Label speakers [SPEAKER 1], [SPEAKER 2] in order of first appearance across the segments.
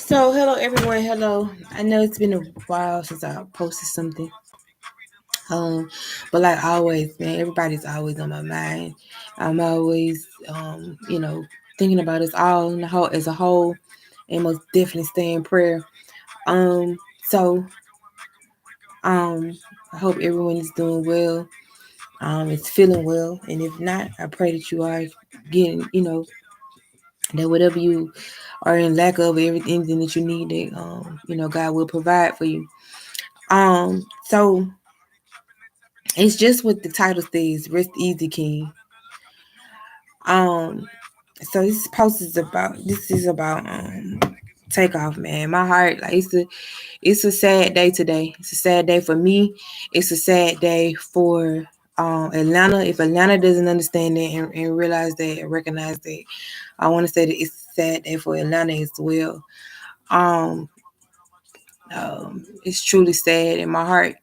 [SPEAKER 1] So, hello everyone. Hello. I know it's been a while since I posted something. Um, but like always, man, everybody's always on my mind. I'm always, thinking about us all in the whole as a whole, and most definitely stay in prayer. Um, so, um, I hope everyone is doing well. It's feeling well, and if not, I pray that you are getting, that whatever you are in lack of, everything that you need, that God will provide for you. So it's just what the title says, Rest Easy King. Um, so this is about takeoff, man. My heart, like it's a sad day today. It's a sad day for me. It's a sad day for Atlanta. If Atlanta doesn't understand that and realize that and recognize that, I want to say that it's a sad day for Atlanta as well. Um, it's truly sad, and my heart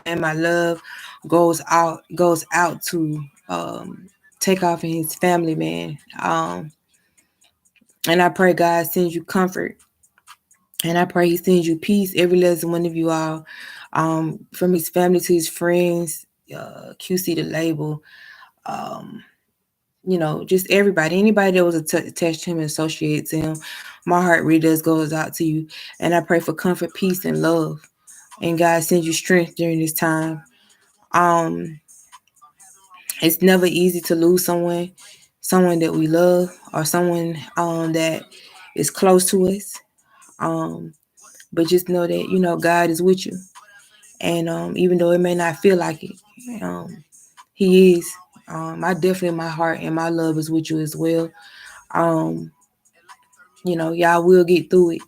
[SPEAKER 1] and my love goes out to Takeoff and his family, man. And I pray God sends you comfort, and I pray He sends you peace. Every last one of you all, from his family to his friends, QC the label, um, just everybody, anybody that was attached to him and associated to him. My heart really does goes out to you, and I pray for comfort, peace, and love. And God sends you strength during this time. Um, it's never easy to lose someone that we love, or someone that is close to us. Um, but just know that God is with you, and even though it may not feel like it, He is. I definitely, my heart and my love is with you as well. Um, y'all will get through it,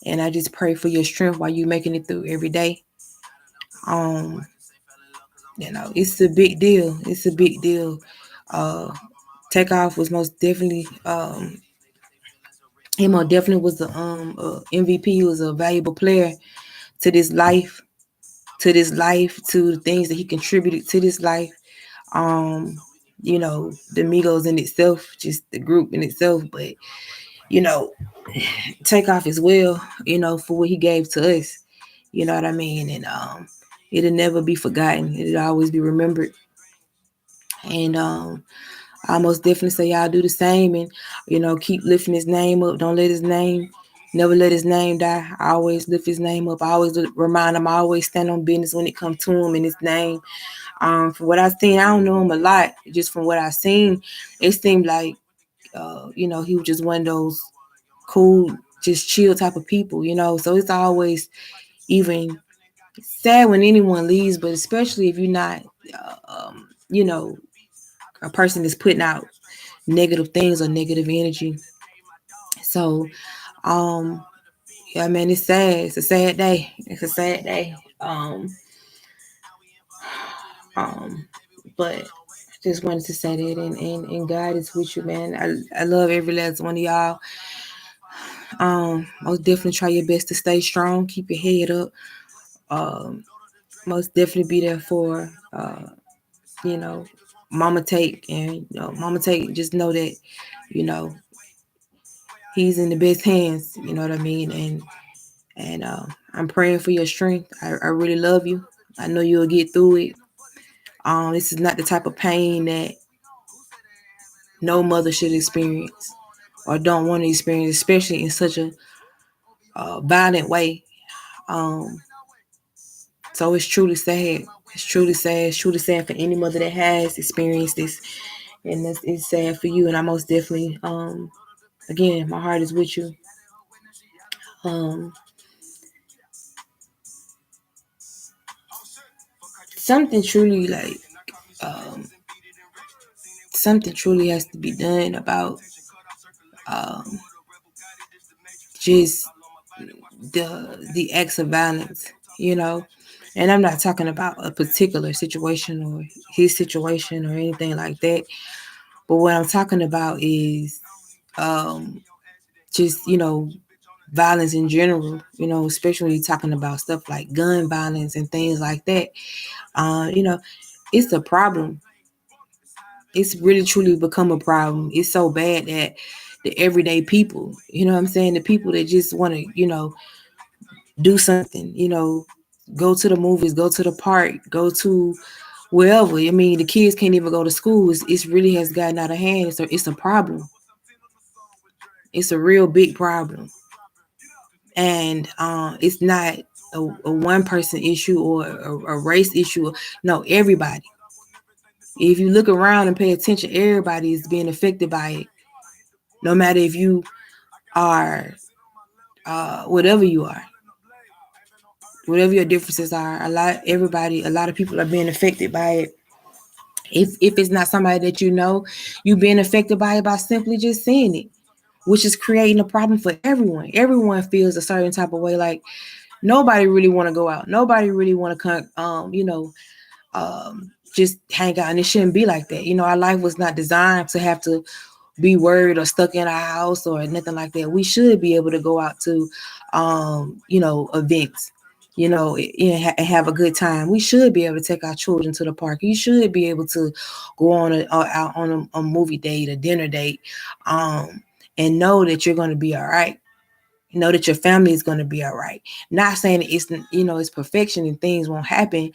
[SPEAKER 1] and I just pray for your strength while you making it through every day. Um, it's a big deal. It's a big deal. Uh, Takeoff was most definitely he most definitely was the MVP. He was a valuable player to this life, to the things that he contributed to this life. Um, the Migos in itself, just the group in itself, but you know, Takeoff as well, for what he gave to us. You know what I mean? And it'll never be forgotten. It'll always be remembered. And I most definitely say y'all do the same, and keep lifting his name up. Don't let his name, never let his name die. I always lift his name up. I always remind him. I always stand on business when it comes to him and his name. From what I've seen, I don't know him a lot. Just from what I've seen, it seemed like he was just one of those cool, just chill type of people. So it's always even sad when anyone leaves, but especially if you're not, a person that's putting out negative things or negative energy. So, um, yeah, man, it's sad. It's a sad day. It's a sad day. Um, but I just wanted to say that, and God is with you, man. I love every last one of y'all. Most definitely try your best to stay strong, keep your head up. Um, Most definitely be there for, you know, Mama Take, and Mama Take. Just know that, you know, he's in the best hands. You know what I mean, and I'm praying for your strength. I really love you. I know you'll get through it. This is not the type of pain that no mother should experience or don't want to experience, especially in such a violent way. Um, so it's truly sad. It's truly sad. It's truly sad for any mother that has experienced this, and it's sad for you. And I most definitely, again, my heart is with you. Um, something truly like um, something truly has to be done about um, just the acts of violence, you know. And I'm not talking about a particular situation or his situation or anything like that. But what I'm talking about is um, just violence in general. Especially when you're talking about stuff like gun violence and things like that. It's a problem. It's really truly become a problem. It's so bad that the everyday people, you know what I'm saying? The people that just want to, do something, go to the movies, go to the park, go to wherever. I mean, the kids can't even go to school. It's really has gotten out of hand. It's a problem. It's a real big problem. And it's not a one person issue or a race issue. No, everybody. If you look around and pay attention, everybody is being affected by it. No matter if you are whatever you are, whatever your differences are, a lot of people are being affected by it. If it's not somebody that you being affected by it by simply just seeing it, which is creating a problem for everyone. Everyone feels a certain type of way. Like nobody really want to go out. Nobody really want to come, just hang out. And it shouldn't be like that. Our life was not designed to have to be worried or stuck in our house or nothing like that. We should be able to go out to, events, and have a good time. We should be able to take our children to the park. You should be able to go on out on a movie date, a dinner date, and know that you're going to be all right. Know that your family is going to be all right. Not saying that it's perfection and things won't happen,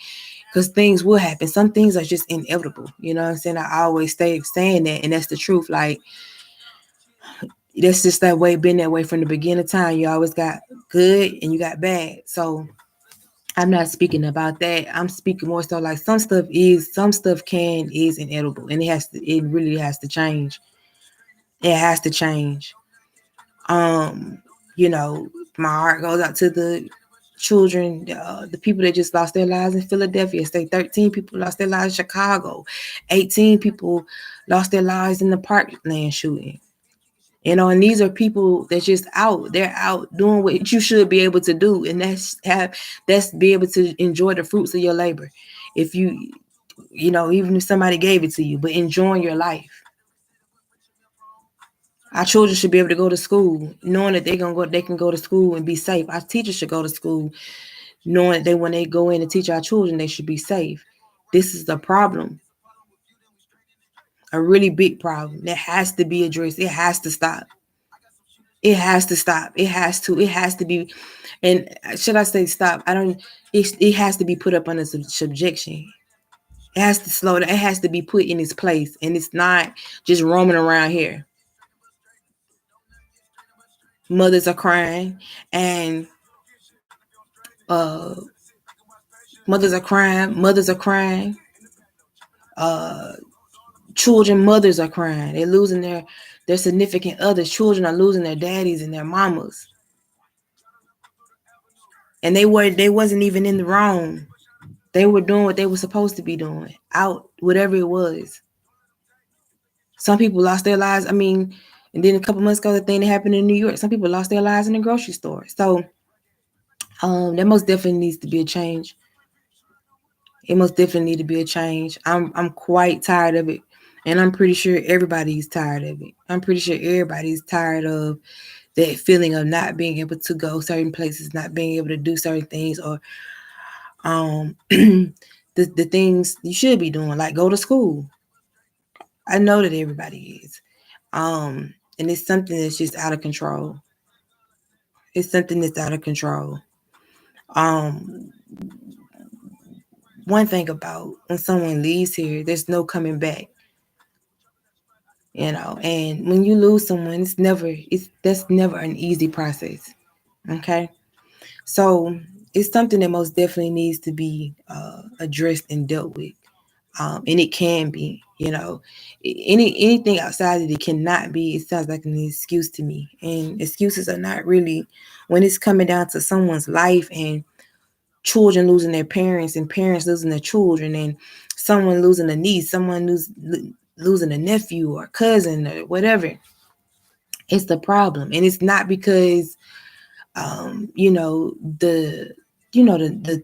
[SPEAKER 1] because things will happen. Some things are just inevitable. You know what I'm saying? I always stay saying that, and that's the truth. Like, that's just that way, been that way from the beginning of time. You always got good and you got bad. So I'm not speaking about that. I'm speaking more so like some stuff is inedible, and it really has to change. It has to change. Um, my heart goes out to the children, the people that just lost their lives in Philadelphia. Say 13 people lost their lives in Chicago. 18 people lost their lives in the Parkland shooting. And these are people that's just out. They're out doing what you should be able to do, and that's be able to enjoy the fruits of your labor. If even if somebody gave it to you, but enjoying your life. Our children should be able to go to school knowing that they can go to school and be safe. Our teachers should go to school knowing that when they go in and teach our children, they should be safe. This is the problem. A really big problem that has to be addressed. It has to stop. It has to stop. It has to be. And should I say stop? It has to be put up under subjection. It has to slow down. It has to be put in its place. And it's not just roaming around here. Mothers are crying, and mothers are crying. Children, mothers are crying. They're losing their significant others. Children are losing their daddies and their mamas. And they wasn't even in the wrong. They were doing what they were supposed to be doing. Out, whatever it was. Some people lost their lives. I mean, and then a couple months ago, the thing that happened in New York, some people lost their lives in the grocery store. So there most definitely needs to be a change. It most definitely need to be a change. I'm quite tired of it. And I'm pretty sure everybody's tired of it. I'm pretty sure everybody's tired of that feeling of not being able to go certain places, not being able to do certain things, or the things you should be doing, like go to school. I know that everybody is. And it's something that's just out of control. It's something that's out of control. One thing about when someone leaves here, there's no coming back. And when you lose someone, that's never an easy process. Okay. So it's something that most definitely needs to be addressed and dealt with. And it can be, anything outside of it cannot be. It sounds like an excuse to me, and excuses are not really when it's coming down to someone's life and children losing their parents and parents losing their children, and someone losing a niece, someone losing a nephew or cousin or whatever. It's the problem, and it's not because the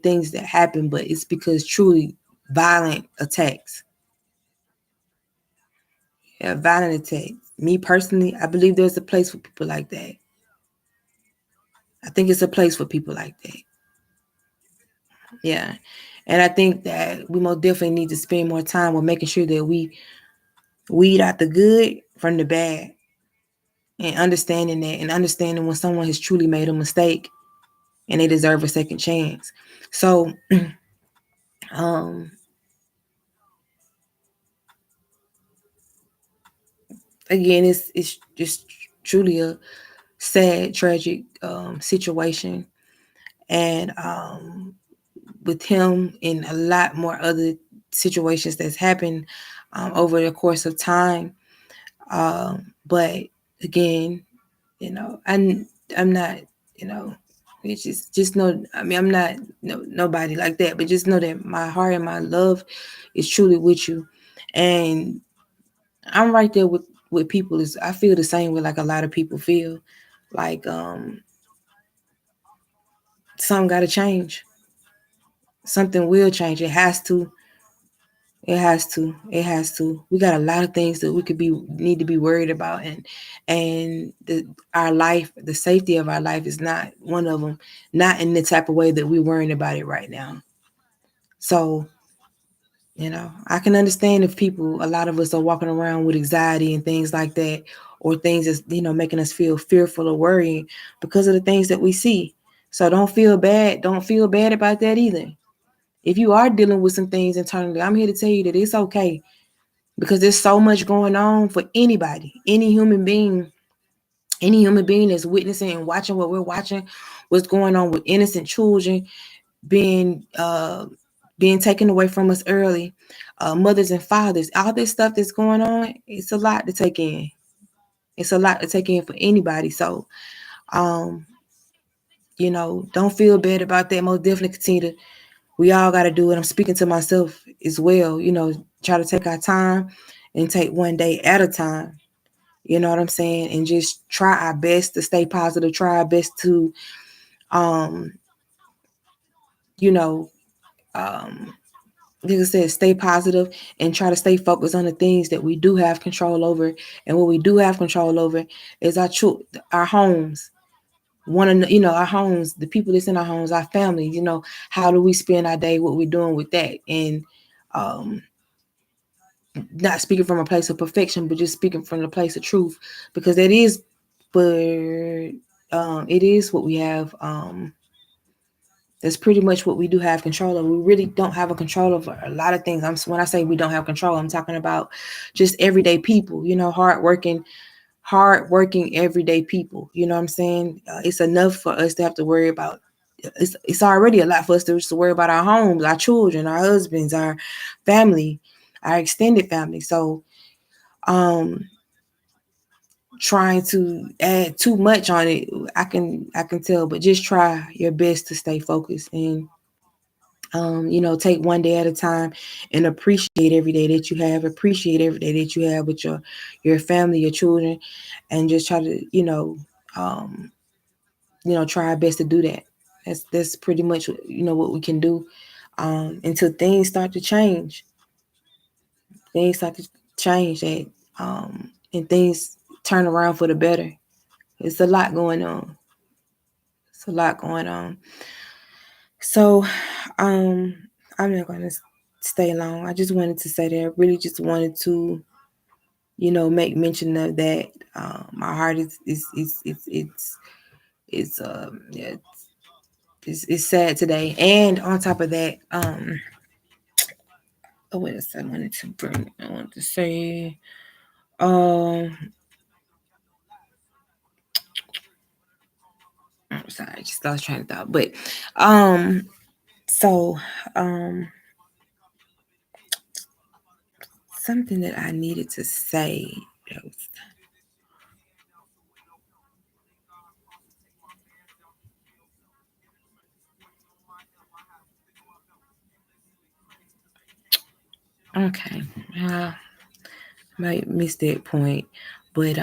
[SPEAKER 1] things that happen, but it's because truly violent attacks. Yeah, violent attacks. Me personally, I believe there's a place for people like that. I think it's a place for people like that. Yeah. And I think that we most definitely need to spend more time with making sure that we weed out the good from the bad. and understanding that, and understanding when someone has truly made a mistake and they deserve a second chance. So um again, it's just truly a sad, tragic situation. And with him and a lot more other situations that's happened over the course of time. But again, I'm not, you know, it's just know. I mean, I'm not nobody like that, but just know that my heart and my love is truly with you, and I'm right there with people. Is I feel the same way like a lot of people feel, like something got to change. Something will change. It has to. It has to. It has to. We got a lot of things that we could be need to be worried about, and our life, the safety of our life, is not one of them. Not in the type of way that we're worrying about it right now. So I can understand if people, a lot of us, are walking around with anxiety and things like that, or things that's making us feel fearful or worrying because of the things that we see. So don't feel bad. Don't feel bad about that either. If you are dealing with some things internally, I'm here to tell you that it's okay, because there's so much going on for anybody, any human being that's witnessing and watching what we're watching, what's going on with innocent children being taken away from us early, mothers and fathers, all this stuff that's going on. It's a lot to take in. It's a lot to take in for anybody. So, um, don't feel bad about that. Most definitely continue to. We all got to do it. I'm speaking to myself as well. Try to take our time and take one day at a time. You know what I'm saying? And just try our best to stay positive. Try our best to, um, you know, um, like I said, stay positive and try to stay focused on the things that we do have control over. And what we do have control over is our homes. Our homes, the people that's in our homes, our families. How do we spend our day? What we're doing with that, and um, not speaking from a place of perfection, but just speaking from the place of truth, because that is, but it is what we have. That's pretty much what we do have control of. We really don't have a control over a lot of things. When I say we don't have control, I'm talking about just everyday people. Hardworking everyday people. You know what I'm saying? It's enough for us to have to worry about. It's already a lot for us to worry about our homes, our children, our husbands, our family, our extended family. So, trying to add too much on it, I can tell, but just try your best to stay focused and take one day at a time, and appreciate every day that you have. Appreciate every day that you have with your family, your children, and just try to try our best to do that. That's pretty much what we can do until things start to change. Things start to change that and things turn around for the better. It's a lot going on. It's a lot going on. So, I'm not going to stay long. I just wanted to say that I really just wanted to, make mention of that. My heart yeah, it's sad today. And on top of that, oh wait a second, I wanted to say, um, I'm sorry, I just lost train of thought. But, so, something that I needed to say. Okay, I might miss that point, but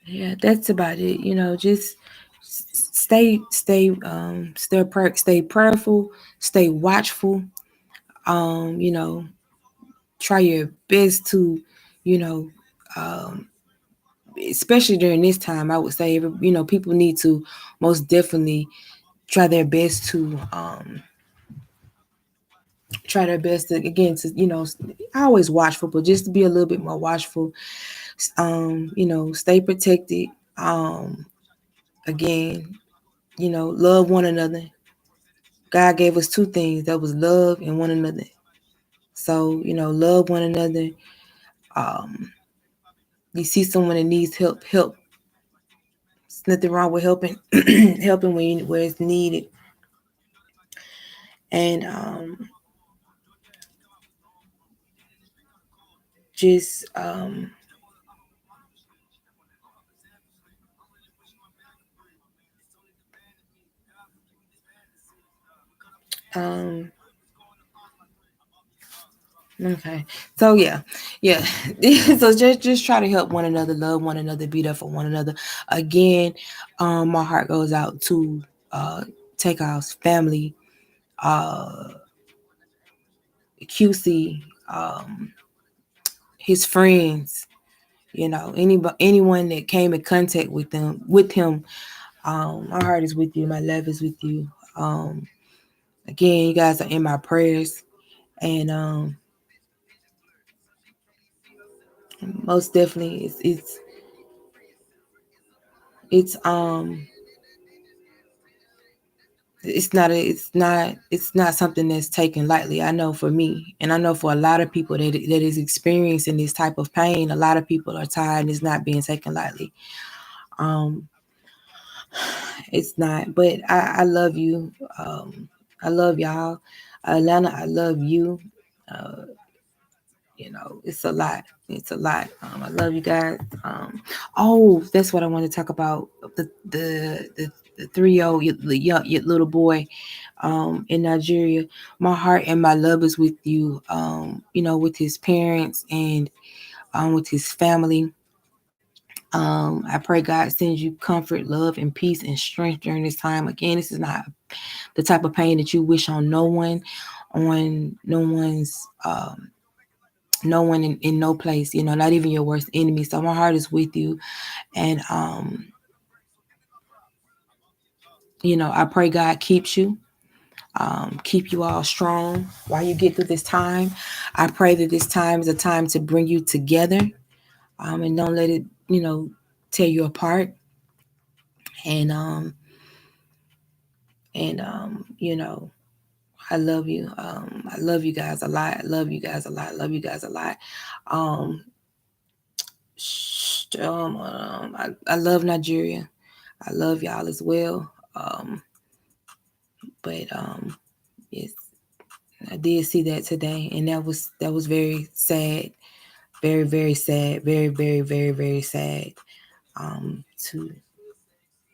[SPEAKER 1] yeah, that's about it. Just stay prayerful, stay watchful. You know, try your best to, you know, um, especially during this time. I would say, people need to most definitely try their best to try their best to, again, to, I always watchful, but just to be a little bit more watchful. Stay protected. Again, love one another. God gave us two things, that was love and one another. So, love one another. Um, you see someone that needs help, help. There's nothing wrong with helping, helping where it's needed. And just um okay. So yeah. So just try to help one another, love one another, be there for one another. Again, my heart goes out to Takeoff's family, uh QC, his friends, anyone that came in contact with him. My heart is with you, my love is with you. Again, you guys are in my prayers, and most definitely it's it's not something that's taken lightly. I know for me, and I know for a lot of people that is experiencing this type of pain. A lot of people are tired, and it's not being taken lightly. Um, it's not, but I love you. I love y'all. Atlanta, I love you. Uh, it's a lot. It's a lot. I love you guys. Oh, that's what I want to talk about. The 3-year-old your little boy, in Nigeria. My heart and my love is with you. With his parents and with his family. I pray God sends you comfort, love, and peace and strength during this time. Again, this is not the type of pain that you wish on no one, on no one in no place, not even your worst enemy. So my heart is with you. And I pray God keeps you, keep you all strong while you get through this time. I pray that this time is a time to bring you together, and don't let it, tear you apart. And and I love you. I love you guys a lot. I love you guys a lot. I love you guys a lot. Um, I love Nigeria. I love y'all as well. But yes, I did see that today, and that was very sad, very very sad, very very very very sad. Um, to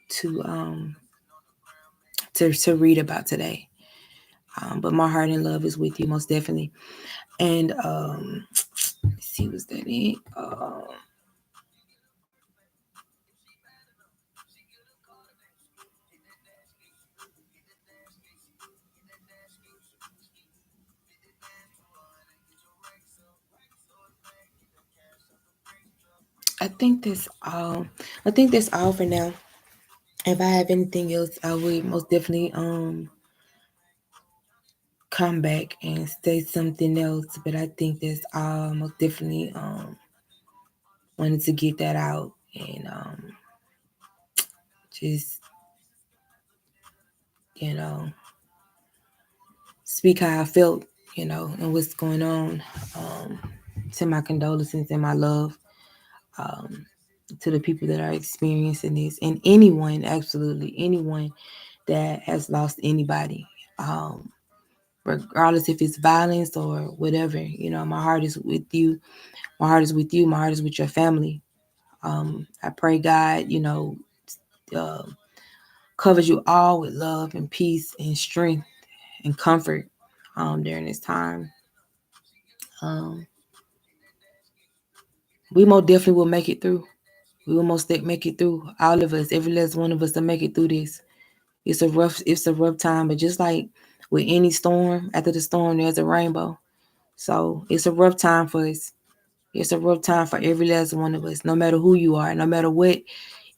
[SPEAKER 1] to um to read about today. But my heart and love is with you most definitely. And let's see, was that it? I think that's all. I think that's all for now. If I have anything else, I will most definitely come back and say something else. But I think that's all. Most definitely wanted to get that out and just you know speak how I felt, and what's going on. Um, Send my condolences and my love um, to the people that are experiencing this, and anyone, absolutely anyone that has lost anybody, regardless if it's violence or whatever. My heart is with you. My heart is with you. My heart is with your family. I pray God, uh, covers you all with love and peace and strength and comfort during this time. Um, we most definitely will make it through. We will most make it through. All of us, every last one of us, to make it through this. It's a rough time, but just like with any storm, after the storm, there's a rainbow. So it's a rough time for us. It's a rough time for every last one of us, no matter who you are, no matter what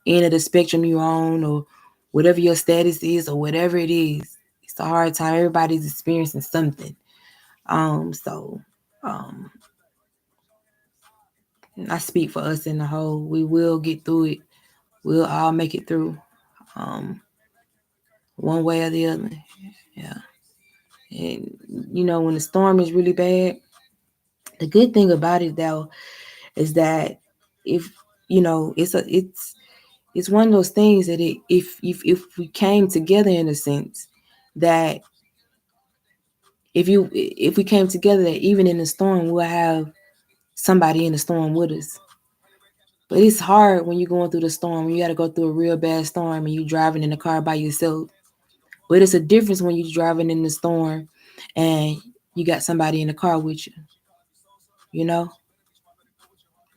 [SPEAKER 1] end of the spectrum you're on, or whatever your status is, or whatever it is. It's a hard time. Everybody's experiencing something. So I speak for us in the whole. We will get through it. We'll all make it through, one way or the other. Yeah. And when the storm is really bad, the good thing about it though is that if it's one of those things that if we came together in a sense that if we came together that even in the storm we'll have somebody in the storm with us. But it's hard when you're going through the storm. You got to go through a real bad storm and you're driving in the car by yourself. But it's a difference when you're driving in the storm and you got somebody in the car with you. You know,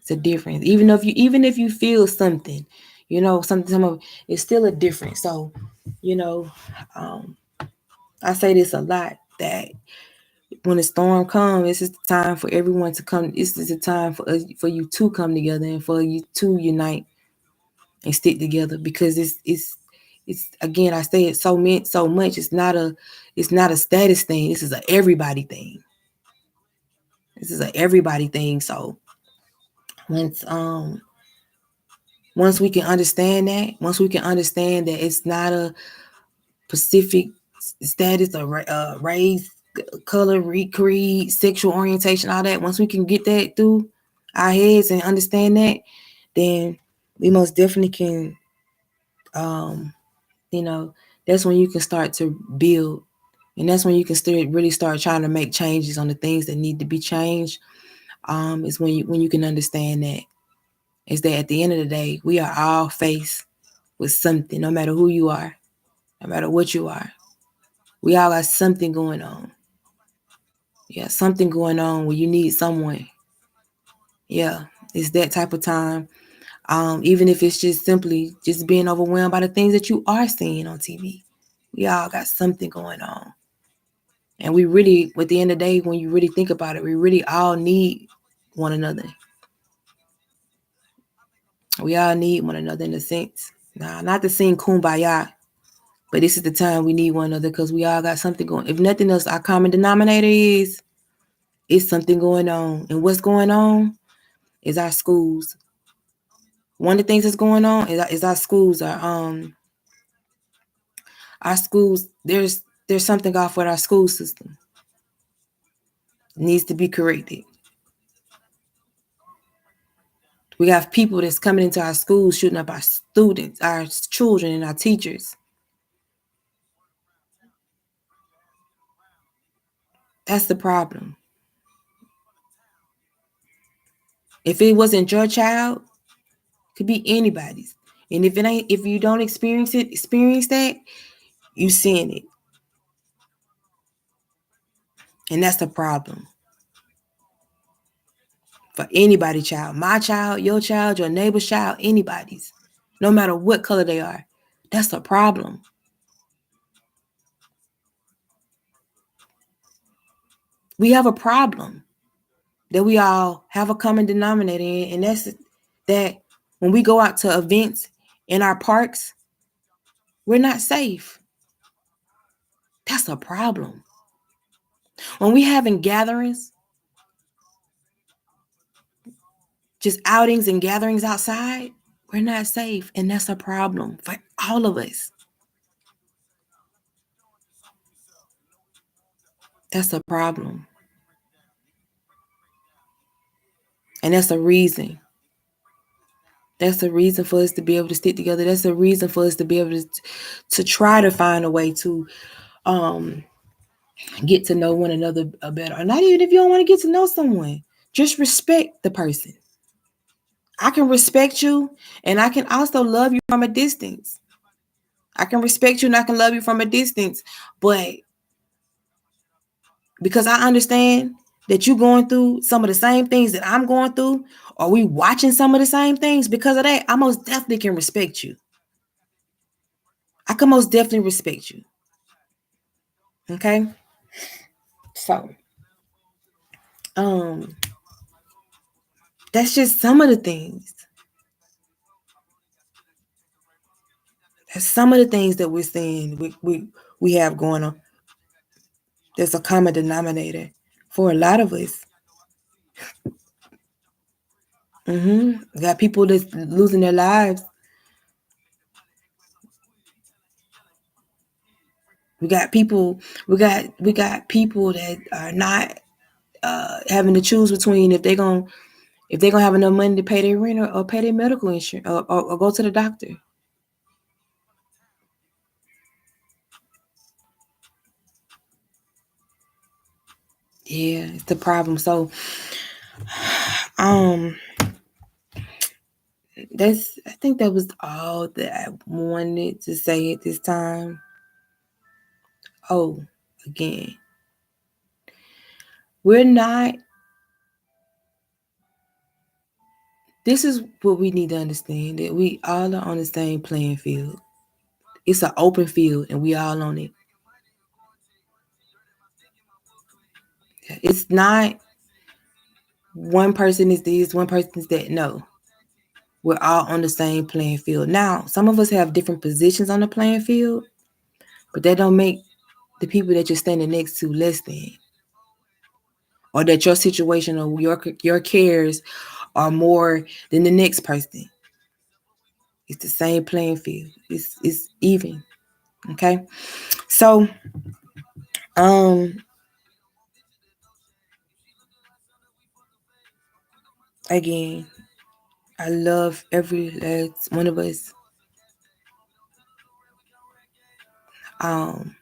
[SPEAKER 1] it's a difference. Even if you feel something, something it's still a difference. So, you know, um, I say this a lot that when the storm comes, this is the time for everyone to come. This is the time for us, for you to come together and for you to unite and stick together because it's again I say it so much. It's not a status thing. This is a everybody thing. This is a everybody thing. So once um once we can understand that it's not a specific status or race, color, creed, sexual orientation, all that. Once we can get that through our heads and understand that, then we most definitely can um you know, that's when you can start to build. And that's when you can really start trying to make changes on the things that need to be changed. Is when you can understand that is that at the end of the day, we are all faced with something, no matter who you are, no matter what you are. We all got something going on. Yeah, something going on where you need someone. Yeah, it's that type of time. Even if it's just simply just being overwhelmed by the things that you are seeing on TV. We all got something going on. And we really, at the end of the day, when you really think about it, we really all need one another. We all need one another in a sense. Nah, not to sing kumbaya, but this is the time we need one another because we all got something going. If nothing else, our common denominator is something going on. And what's going on is our schools. One of the things that's going on is our schools are our schools. There's something off with our school system. It needs to be corrected. We have people that's coming into our schools shooting up our students, our children, and our teachers. That's the problem. If it wasn't your child, it could be anybody's. And if you don't experience that, you seeing it. And that's the problem. For anybody child. My child, your neighbor's child, anybody's. No matter what color they are. That's the problem. We have a problem that we all have a common denominator in, and that's that when we go out to events in our parks, we're not safe. That's a problem. When we having gatherings, just outings and gatherings outside, we're not safe, and that's a problem for all of us. That's a problem, and that's a reason. That's a reason for us to be able to stick together. That's a reason for us to be able to try to find a way to um get to know one another better. Or not even if you don't want to get to know someone, just respect the person. I can respect you, and I can also love you from a distance. I can respect you and I can love you from a distance, but because I understand that you're going through some of the same things that I'm going through, or we watching some of the same things, because of that, I most definitely can respect you. I can most definitely respect you. Okay. So, um, that's just some of the things. That's some of the things that we're seeing we have going on. There's a common denominator. for a lot of us. We got people that's losing their lives. We got people. We got people that are not having to choose between if they're gonna have enough money to pay their rent or pay their medical insurance or go to the doctor. Yeah, it's the problem. So, um, I think that was all that I wanted to say at this time. Oh, again, we're not. This is what we need to understand, that we all are on the same playing field. It's an open field, and we all on it. It's not one person is this, one person is that. No, we're all on the same playing field. Now, some of us have different positions on the playing field, but that don't make the people that you're standing next to less than, or that your situation or your cares are more than the next person. It's the same playing field. It's even. Okay. So um again, I love every last one of us. Um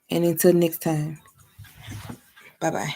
[SPEAKER 1] and until next time. Bye bye.